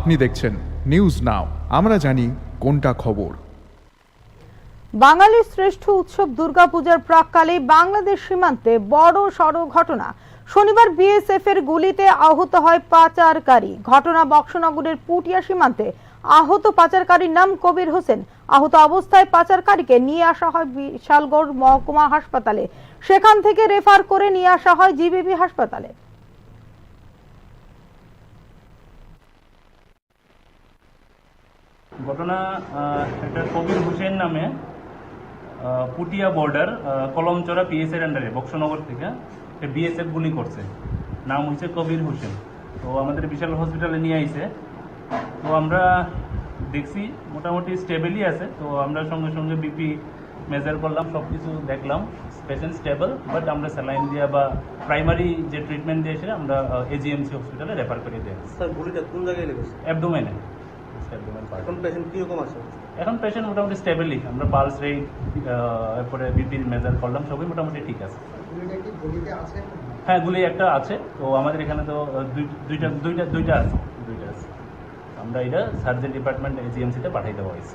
আপনি দেখছেন news now, আমরা জানি কোনটা খবর। বাঙালির শ্রেষ্ঠ উৎসব দুর্গাপূজার প্রাক্কালে বাংলাদেশ সীমান্তে বড় সড় ঘটনা। শনিবার বিএসএফ এর গুলিতে আহত হয় পাচারকারী। ঘটনা বক্সনগরের পুটিয়া সীমান্তে। আহত পাচারকারীর নাম কবির হোসেন। আহত অবস্থায় পাচারকারীকে নিয়ে আসা হয় বিশালগড় মহকুমা হাসপাতালে। সেখান থেকে রেফার করে নিয়ে আসা হয় জিবিবি হাসপাতালে। ঘটনা একটা কবির হোসেন নামে পুটিয়া বর্ডার কলমচড়া পিএস এর আন্ডারে বক্সনগর থেকে বিএসএফ গুলি করছে। নাম হচ্ছে কবির হোসেন। তো আমাদের বিশাল হসপিটালে নিয়ে আইছে। তো আমরা দেখছি মোটামুটি স্টেবলই আছে। তো আমরা সঙ্গে সঙ্গে বিপি মেজার করলাম, সব কিছু দেখলাম, পেশেন্ট স্টেবল, বাট আমরা স্যালাইন দিয়া বা প্রাইমারি যে ট্রিটমেন্ট দিয়েছে আমরা এজিএমসি হসপিটালে রেফার করে দিই। স্যার গুলিটা কোন জায়গায় লেগেছে? অ্যাবডোমেনে। এখন পেশেন্ট কিরকম আছে? এখন পেশেন্ট মোটামুটি স্টেবলই। আমরা পালস রেট এরপরে বিপির মেজার করলাম, সবই মোটামুটি ঠিক আছে। হ্যাঁ, গুলি একটা আছে। তো আমাদের এখানে তো দুইটা আছে। আমরা এটা সার্জারি ডিপার্টমেন্ট এজিএমসিতে পাঠাই দেওয়া হয়েছে।